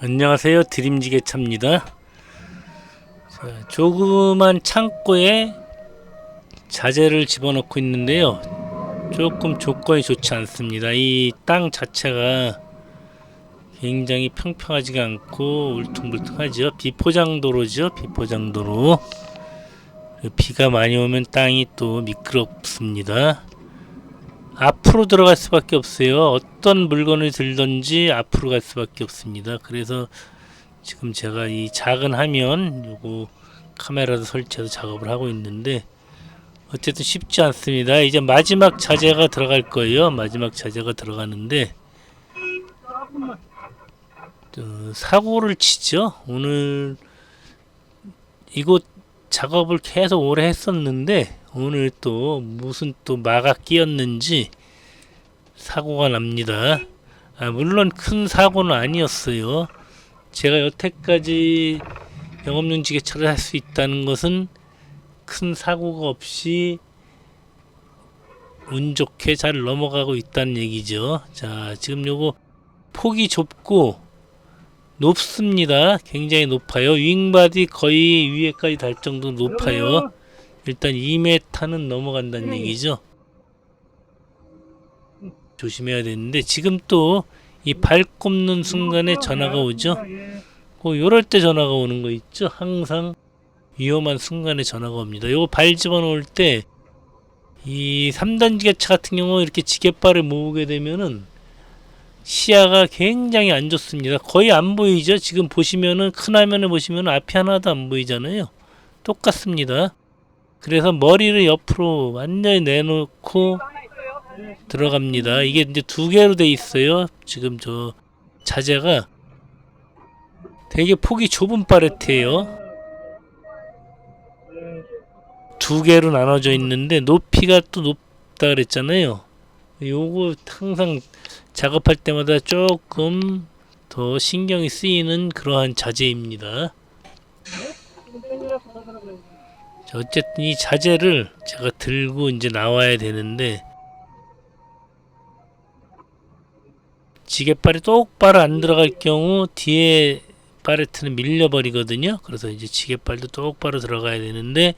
안녕하세요, 드림지게차입니다. 자, 조그만 창고에 자재를 집어넣고 있는데요, 조금 조건이 좋지 않습니다. 이 땅 자체가 굉장히 평평하지가 않고 울퉁불퉁하죠. 비포장도로죠. 비포장도로. 비가 많이 오면 땅이 또 미끄럽습니다. 앞으로 들어갈 수밖에 없어요. 어떤 물건을 들든지 앞으로 갈 수밖에 없습니다. 그래서 지금 제가 이 작은 화면 요거 카메라도 설치해서 작업을 하고 있는데 어쨌든 쉽지 않습니다. 이제 마지막 자재가 들어갈 거예요. 마지막 자재가 들어가는데 사고를 치죠. 오늘 이곳 작업을 계속 오래 했었는데 오늘 또 무슨 또 마가 끼었는지 사고가 납니다. 물론 큰 사고는 아니었어요. 제가 여태까지 영업용 지게차를 할 수 있다는 것은 큰 사고가 없이 운 좋게 잘 넘어가고 있다는 얘기죠. 자, 지금 요거 폭이 좁고 높습니다. 굉장히 높아요. 윙바디 거의 위에까지 달 정도 높아요. 일단 2m는 넘어간다는 얘기죠. 조심해야 되는데 지금 또 이 발 꼽는 순간에 전화가 오죠. 요럴 때 전화가 오는 거 있죠. 항상 위험한 순간에 전화가 옵니다. 요거 발 집어넣을 때 이 3단 지게차 같은 경우 이렇게 지게발을 모으게 되면은 시야가 굉장히 안 좋습니다. 거의 안 보이죠. 지금 보시면은 큰 화면을 보시면 앞이 하나도 안 보이잖아요. 똑같습니다. 그래서 머리를 옆으로 완전히 내놓고 들어갑니다. 이게 이제 두 개로 돼 있어요. 지금 저 자재가 되게 폭이 좁은 팔레트예요. 두 개로 나눠져 있는데 높이가 또 높다 그랬잖아요. 요거 항상 작업할 때마다 조금 더 신경이 쓰이는 그러한 자재입니다. 자, 어쨌든 이 자재를 제가 들고 이제 나와야 되는데 지게발이 똑바로 안 들어갈 경우 뒤에 팔레트는 밀려버리거든요. 그래서 이제 지게발도 똑바로 들어가야 되는데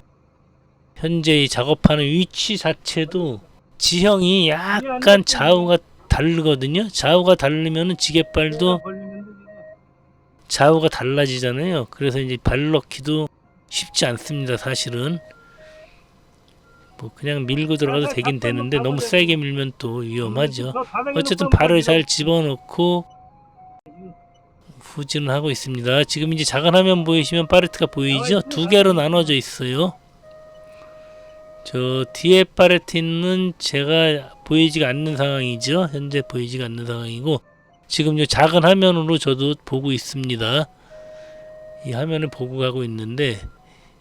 현재 이 작업하는 위치 자체도 지형이 약간 좌우가 다르거든요. 좌우가 다르면은 지게발도 좌우가 달라지잖아요. 그래서 이제 발 넣기도 쉽지 않습니다. 사실은 뭐 그냥 밀고 들어가도 되긴 되는데 너무 세게 밀면 또 위험하죠. 어쨌든 발을 잘 집어넣고 후진을 하고 있습니다. 지금 이제 작은 화면 보이시면 팔레트가 보이죠? 두 개로 나눠져 있어요. 저 뒤에 팔레트는 제가 보이지가 않는 상황이죠. 현재 보이지가 않는 상황이고 지금 이 작은 화면으로 저도 보고 있습니다. 이 화면을 보고 가고 있는데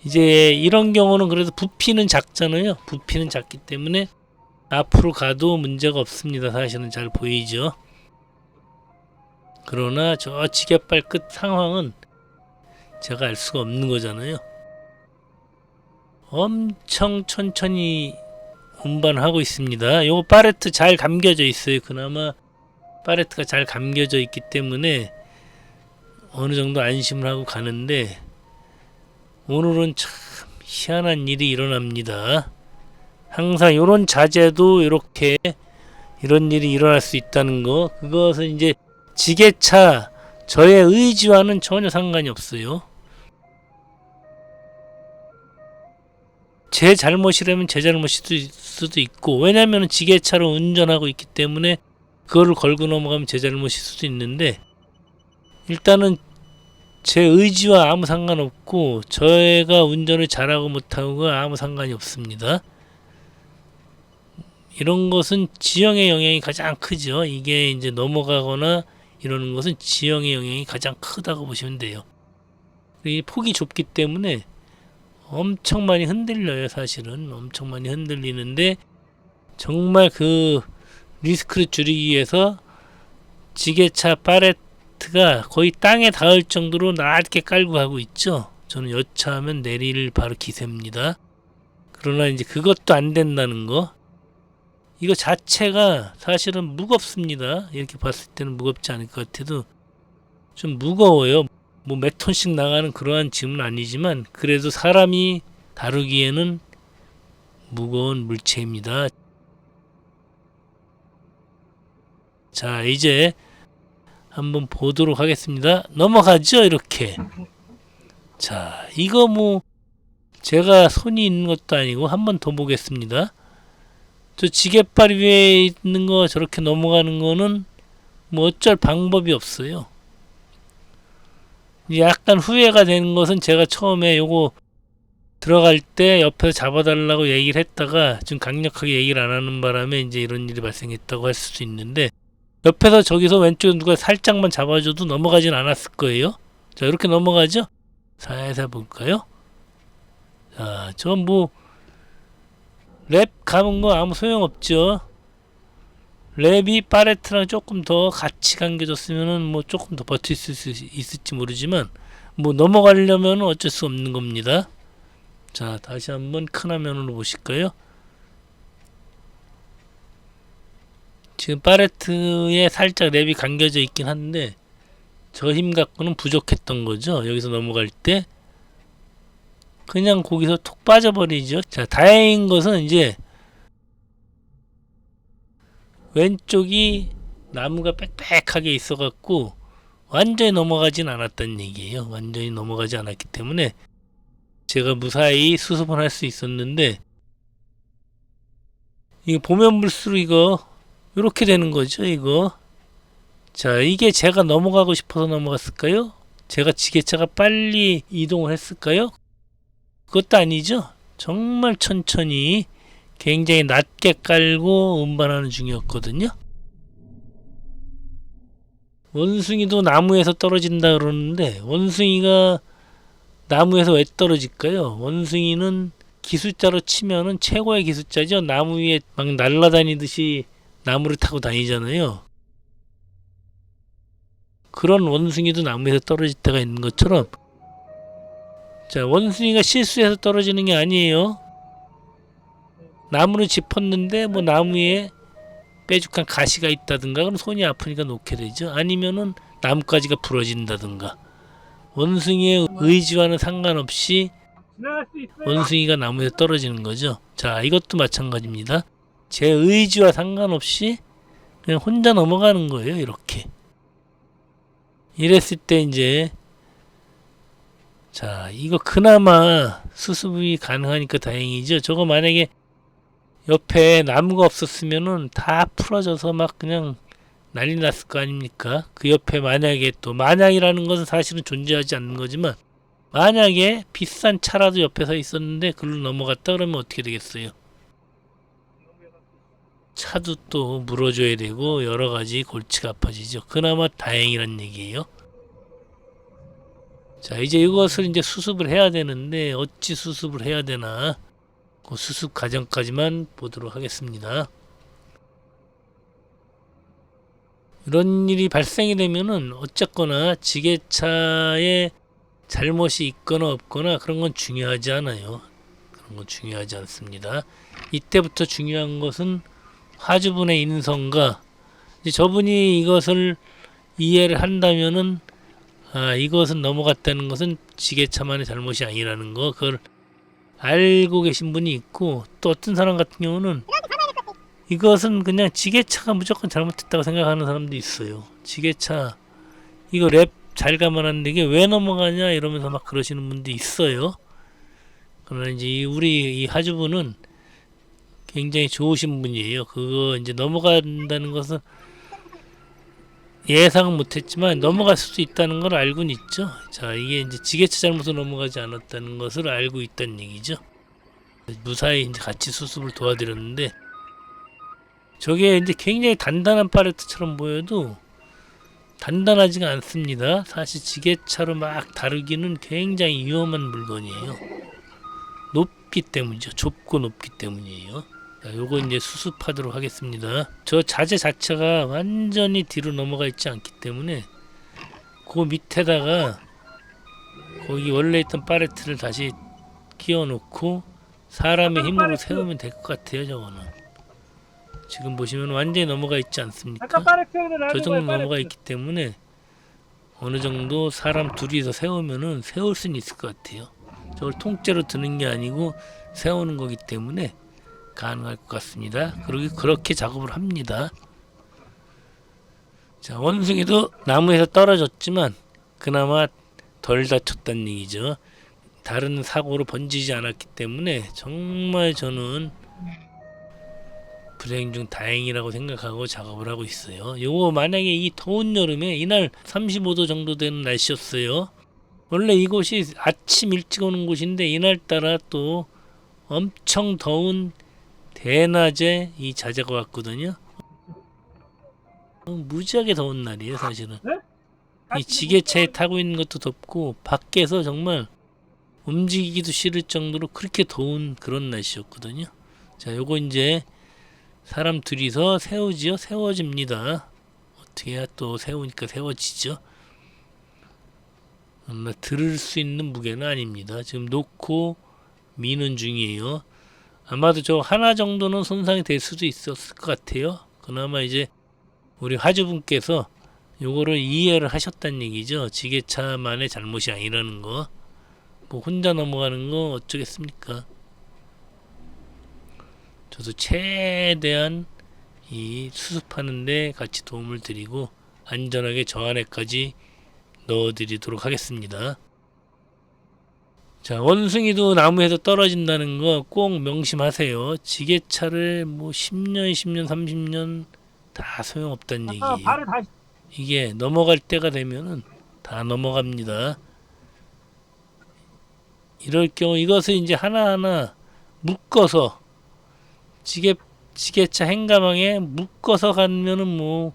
이제 이런 경우는 그래도 부피는 작잖아요. 부피는 작기 때문에 앞으로 가도 문제가 없습니다. 사실은 잘 보이죠. 그러나 저 지게발 끝 상황은 제가 알 수가 없는 거잖아요. 엄청 천천히 운반하고 있습니다. 요거 팔레트 잘 감겨져 있어요. 그나마 팔레트가 잘 감겨져 있기 때문에 어느 정도 안심을 하고 가는데 오늘은 참 희한한 일이 일어납니다. 항상 이런 자재도 이렇게 이런 일이 일어날 수 있다는 거, 그것은 이제 지게차 저의 의지와는 전혀 상관이 없어요. 제 잘못이라면 제 잘못일 수도 있고, 왜냐면 지게차로 운전하고 있기 때문에 그거를 걸고 넘어가면 제 잘못일 수도 있는데 일단은 제 의지와 아무 상관없고 저희가 운전을 잘하고 못하고가 아무 상관이 없습니다. 이런 것은 지형의 영향이 가장 크죠. 이게 이제 넘어가거나 이러는 것은 지형의 영향이 가장 크다고 보시면 돼요. 이 폭이 좁기 때문에 엄청 많이 흔들려요. 사실은 엄청 많이 흔들리는데 정말 그 리스크를 줄이기 위해서 지게차 팔레트가 거의 땅에 닿을 정도로 낮게 깔고 가고 있죠. 저는 여차하면 내릴 바로 기세입니다. 그러나 이제 그것도 안 된다는 거. 이거 자체가 사실은 무겁습니다. 이렇게 봤을 때는 무겁지 않을 것 같아도 좀 무거워요. 뭐 몇 톤씩 나가는 그러한 짐은 아니지만 그래도 사람이 다루기에는 무거운 물체입니다. 자, 이제 한번 보도록 하겠습니다. 넘어가죠, 이렇게. 자, 이거 뭐 제가 손이 있는 것도 아니고 한번 더 보겠습니다. 저 지게발 위에 있는 거 저렇게 넘어가는 거는 뭐 어쩔 방법이 없어요. 약간 후회가 되는 것은 제가 처음에 요거 들어갈 때 옆에서 잡아달라고 얘기를 했다가 좀 강력하게 얘기를 안 하는 바람에 이제 이런 일이 발생했다고 할 수도 있는데, 옆에서 저기서 왼쪽에 누가 살짝만 잡아줘도 넘어가진 않았을 거예요. 자, 이렇게 넘어가죠? 살살 볼까요? 자, 저 뭐 랩 감은 거 아무 소용없죠. 랩이 파레트랑 조금 더 같이 감겨졌으면은 뭐 조금 더 버틸 수 있을지 모르지만 뭐 넘어가려면 어쩔 수 없는 겁니다. 자, 다시 한번 큰 화면으로 보실까요? 지금 파레트에 살짝 랩이 감겨져 있긴 한데 저 힘 갖고는 부족했던 거죠. 여기서 넘어갈 때 그냥 거기서 톡 빠져버리죠. 자, 다행인 것은 이제 왼쪽이 나무가 빽빽하게 있어갖고 완전히 넘어가진 않았다는 얘기예요. 완전히 넘어가지 않았기 때문에 제가 무사히 수습을 할 수 있었는데, 이거 보면 볼수록 이거 이렇게 되는 거죠, 이거. 자, 이게 제가 넘어가고 싶어서 넘어갔을까요? 제가 지게차가 빨리 이동을 했을까요? 그것도 아니죠. 정말 천천히 굉장히 낮게 깔고 운반하는 중이었거든요. 원숭이도 나무에서 떨어진다 그러는데 원숭이가 나무에서 왜 떨어질까요? 원숭이는 기술자로 치면은 최고의 기술자죠. 나무 위에 막 날아다니듯이 나무를 타고 다니잖아요. 그런 원숭이도 나무에서 떨어질 때가 있는 것처럼, 자, 원숭이가 실수해서 떨어지는 게 아니에요. 나무를 짚었는데 뭐 나무에 뾰족한 가시가 있다든가 그럼 손이 아프니까 놓게 되죠. 아니면은 나뭇가지가 부러진다든가. 원숭이의 의지와는 상관없이 원숭이가 나무에서 떨어지는 거죠. 자, 이것도 마찬가지입니다. 제 의지와 상관없이 그냥 혼자 넘어가는 거예요, 이렇게. 이랬을 때 이제, 자, 이거 그나마 수습이 가능하니까 다행이죠. 저거 만약에 옆에 나무가 없었으면은 다 풀어져서 막 그냥 난리 났을 거 아닙니까? 그 옆에 만약에 또, 만약이라는 것은 사실은 존재하지 않는 거지만 만약에 비싼 차라도 옆에 서 있었는데 글로 넘어갔다 그러면 어떻게 되겠어요? 차도 또 물어줘야 되고 여러 가지 골치가 아파지죠. 그나마 다행이란 얘기예요. 자, 이제 이것을 이제 수습을 해야 되는데 어찌 수습을 해야 되나? 그 수습 과정까지만 보도록 하겠습니다. 이런 일이 발생이 되면은 어쨌거나 지게차에 잘못이 있거나 없거나 그런 건 중요하지 않아요. 그런 건 중요하지 않습니다. 이때부터 중요한 것은 화주분의 인성과, 이제 저분이 이것을 이해를 한다면은, 아, 이것은 넘어갔다는 것은 지게차만의 잘못이 아니라는 거, 그걸 알고 계신 분이 있고, 또 어떤 사람 같은 경우는 이것은 그냥 지게차가 무조건 잘못했다고 생각하는 사람도 있어요. 지게차 이거 랩 잘 감아놨는데 이게 왜 넘어가냐 이러면서 막 그러시는 분도 있어요. 그러나 이제 우리 이 하주분은 굉장히 좋으신 분이에요. 그거 이제 넘어간다는 것은 예상은 못했지만 넘어갈 수도 있다는 걸 알고는 있죠. 자, 이게 이제 지게차 잘못으로 넘어가지 않았다는 것을 알고 있다는 얘기죠. 무사히 이제 같이 수습을 도와드렸는데, 저게 이제 굉장히 단단한 팔레트처럼 보여도 단단하지가 않습니다. 사실 지게차로 막 다루기는 굉장히 위험한 물건이에요. 높기 때문이죠. 좁고 높기 때문이에요. 자, 요거 이제 수습하도록 하겠습니다. 저 자재 자체가 완전히 뒤로 넘어가 있지 않기 때문에 그 밑에다가 거기 원래 있던 팔레트를 다시 끼워 놓고 사람의 힘으로 세우면 될 것 같아요. 저거는 지금 보시면 완전히 넘어가 있지 않습니까? 저 정도 넘어가 있기 때문에 어느 정도 사람 둘이서 세우면은 세울 수는 있을 것 같아요. 저걸 통째로 드는 게 아니고 세우는 거기 때문에 가능할 것 같습니다. 그리고 그렇게 작업을 합니다. 자, 원숭이도 나무에서 떨어졌지만 그나마 덜 다쳤다는 얘기죠. 다른 사고로 번지지 않았기 때문에 정말 저는 불행 중 다행이라고 생각하고 작업을 하고 있어요. 요거 만약에 이 더운 여름에 이날 35도 정도 되는 날씨였어요. 원래 이곳이 아침 일찍 오는 곳인데 이날따라 또 엄청 더운 대낮에 이 자재가 왔거든요. 무지하게 더운 날이에요, 사실은. 이 지게차에 타고 있는 것도 덥고 밖에서 정말 움직이기도 싫을 정도로 그렇게 더운 그런 날씨였거든요. 자, 요거 이제 사람 둘이서 세우지요. 세워집니다. 어떻게 해야 또 세우니까 세워지죠. 들을 수 있는 무게는 아닙니다. 지금 놓고 미는 중이에요. 아마도 저 하나 정도는 손상이 될 수도 있었을 것 같아요. 그나마 이제 우리 화주분께서 요거를 이해를 하셨다는 얘기죠. 지게차만의 잘못이 아니라는 거. 뭐 혼자 넘어가는 거 어쩌겠습니까? 저도 최대한 이 수습하는데 같이 도움을 드리고 안전하게 저 안에까지 넣어드리도록 하겠습니다. 자, 원숭이도 나무에서 떨어진다는 거 꼭 명심하세요. 지게차를 뭐 10년, 20년, 30년 다 소용없다는 얘기예요. 이게 넘어갈 때가 되면은 다 넘어갑니다. 이럴 경우 이것을 이제 하나하나 묶어서 지게차 행가망에 묶어서 가면은 뭐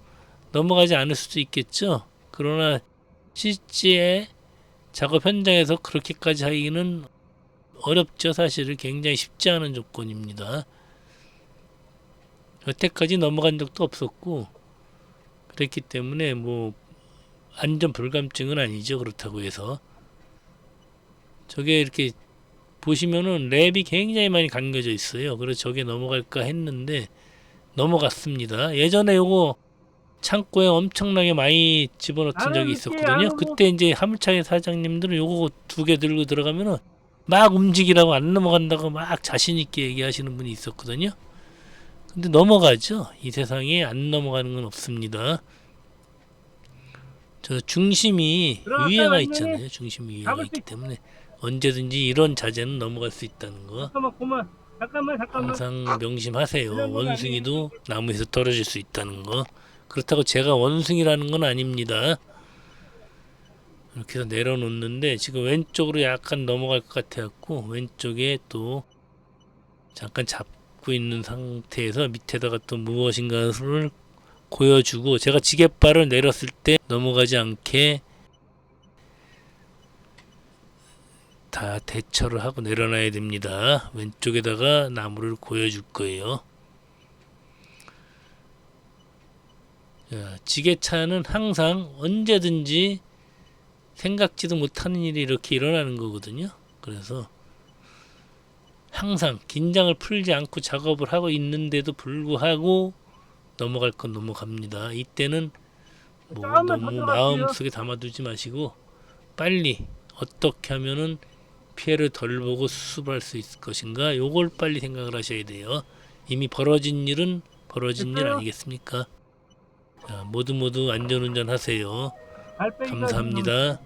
넘어가지 않을 수도 있겠죠. 그러나 실제 작업 현장에서 그렇게까지 하기는 어렵죠. 사실은 굉장히 쉽지 않은 조건입니다. 여태까지 넘어간 적도 없었고 그랬기 때문에 뭐 안전 불감증은 아니죠. 그렇다고 해서 저게 이렇게 보시면은 랩이 굉장히 많이 감겨져 있어요. 그래서 저게 넘어갈까 했는데 넘어갔습니다. 예전에 요거 창고에 엄청나게 많이 집어넣던 적이 있었거든요. 그때 이제 화물차의 사장님들은 요거 2개 들고 들어가면은 막 움직이라고 안 넘어간다고 막 자신 있게 얘기하시는 분이 있었거든요. 근데 넘어가죠. 이 세상에 안 넘어가는 건 없습니다. 저 중심이 위에가 있잖아요. 중심이 위에가 있기 때문에 언제든지 이런 자재는 넘어갈 수 있다는 거 잠깐만. 항상 명심하세요. 원숭이도 나무에서 떨어질 수 있다는 거. 그렇다고 제가 원숭이라는 건 아닙니다. 이렇게 해서 내려놓는데 지금 왼쪽으로 약간 넘어갈 것 같아갖고 왼쪽에 또 잠깐 잡고 있는 상태에서 밑에다가 또 무엇인가를 고여주고 제가 지게발을 내렸을 때 넘어가지 않게 다 대처를 하고 내려놔야 됩니다. 왼쪽에다가 나무를 고여줄 거예요. 자, 지게차는 항상 언제든지 생각지도 못하는 일이 이렇게 일어나는 거거든요. 그래서 항상 긴장을 풀지 않고 작업을 하고 있는데도 불구하고 넘어갈 건 넘어갑니다. 이때는 뭐 너무 마음속에 담아두지 마시고 빨리 어떻게 하면은 피해를 덜 보고 수습할 수 있을 것인가 요걸 빨리 생각을 하셔야 돼요. 이미 벌어진 일은 벌어진 일 아니겠습니까? 자, 모두 안전운전 하세요. 감사합니다.